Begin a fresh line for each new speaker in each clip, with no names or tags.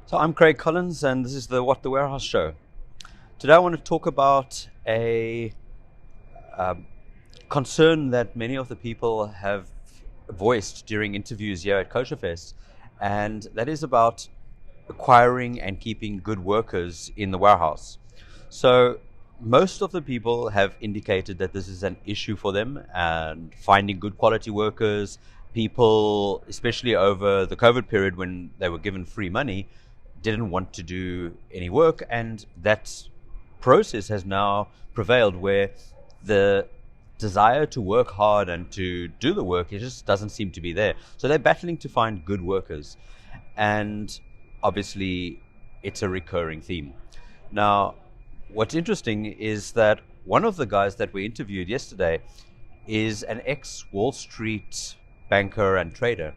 So I'm Craig Collins, and this is the What the Warehouse Show. Today I want to talk about a concern that many of the people have voiced during interviews here at KosherFest, and that is about acquiring and keeping good workers in the warehouse. So most of the people have indicated that this is an issue for them, and finding good quality workers. People, especially over the COVID period when they were given free money, didn't want to do any work, and that process has now prevailed where the desire to work hard and to do the work, it just doesn't seem to be there. So they're battling to find good workers, and obviously it's a recurring theme. Now, what's interesting is that one of the guys that we interviewed yesterday is an ex-Wall Street banker and trader,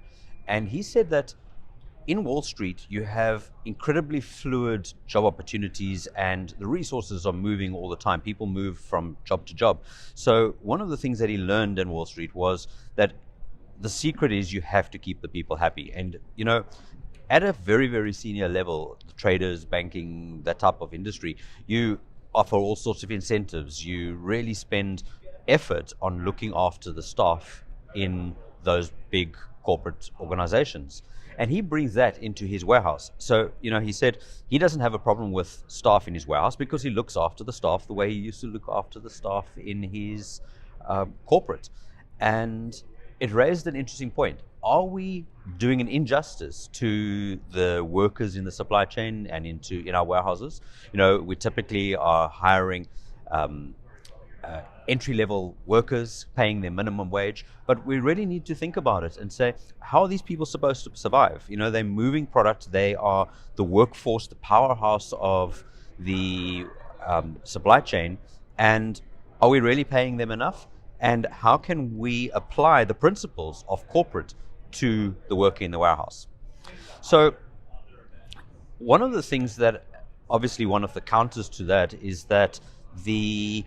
and he said that in Wall Street, you have incredibly fluid job opportunities, and the resources are moving all the time. People move from job to job. So one of the things that he learned in Wall Street was that the secret is you have to keep the people happy. And, at a very, very senior level, the traders, banking, that type of industry, you offer all sorts of incentives. You really spend effort on looking after the staff in those big corporate organizations. And he brings that into his warehouse. So, he said he doesn't have a problem with staff in his warehouse because he looks after the staff the way he used to look after the staff in his corporate. And it raised an interesting point. Are we doing an injustice to the workers in the supply chain and in our warehouses? We typically are hiring entry-level workers, paying their minimum wage, but we really need to think about it and say, how are these people supposed to survive? They're moving product, they are the workforce, the powerhouse of the supply chain, and are we really paying them enough? And how can we apply the principles of corporate to the worker in the warehouse? So one of the things that, obviously one of the counters to that is that the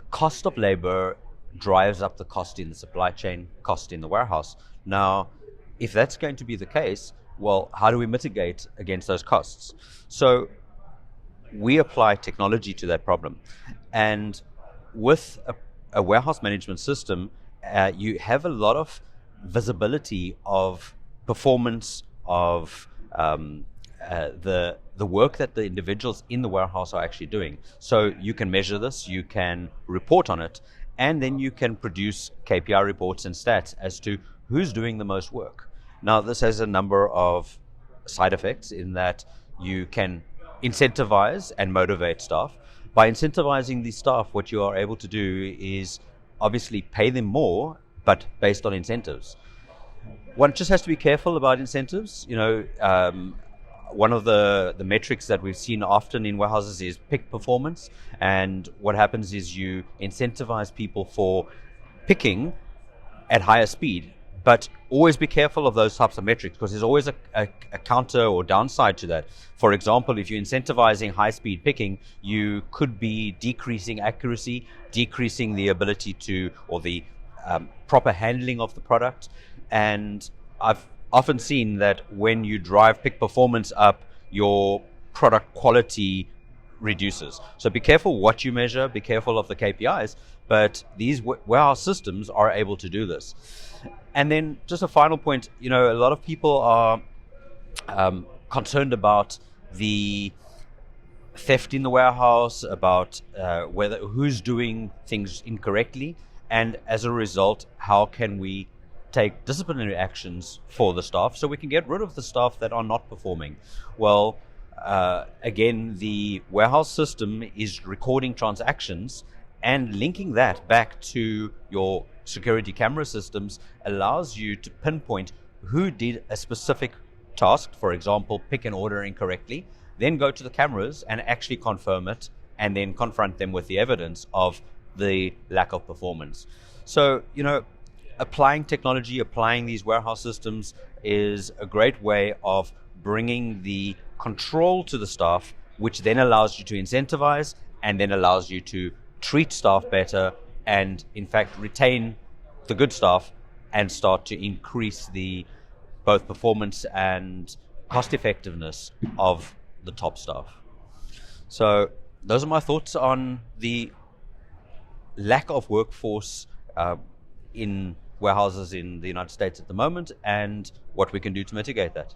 cost of labor drives up the cost in the supply chain, cost in the warehouse. Now, if that's going to be the case, well, how do we mitigate against those costs? So we apply technology to that problem. And with a warehouse management system, you have a lot of visibility of performance of the work that the individuals in the warehouse are actually doing. So you can measure this, you can report on it, and then you can produce KPI reports and stats as to who's doing the most work. Now, this has a number of side effects in that you can incentivize and motivate staff. By incentivizing the staff, what you are able to do is obviously pay them more, but based on incentives. One just has to be careful about incentives. One of the metrics that we've seen often in warehouses is pick performance. And what happens is you incentivize people for picking at higher speed, but always be careful of those types of metrics because there's always a counter or downside to that. For example, if you're incentivizing high speed picking, you could be decreasing accuracy, decreasing the ability to, or the proper handling of the product. And I've often seen that when you drive pick performance up, your product quality reduces. So be careful what you measure, be careful of the KPIs, but these warehouse systems are able to do this. And then just a final point, a lot of people are concerned about the theft in the warehouse, about who's doing things incorrectly, and as a result, how can we take disciplinary actions for the staff so we can get rid of the staff that are not performing well. Again, the warehouse system is recording transactions, and linking that back to your security camera systems allows you to pinpoint who did a specific task, for example, pick an order incorrectly, then go to the cameras and actually confirm it, and then confront them with the evidence of the lack of performance. So, applying technology, applying these warehouse systems is a great way of bringing the control to the staff, which then allows you to incentivize and then allows you to treat staff better and, in fact, retain the good staff and start to increase the both performance and cost effectiveness of the top staff. So those are my thoughts on the lack of workforce in warehouses in the United States at the moment, and what we can do to mitigate that.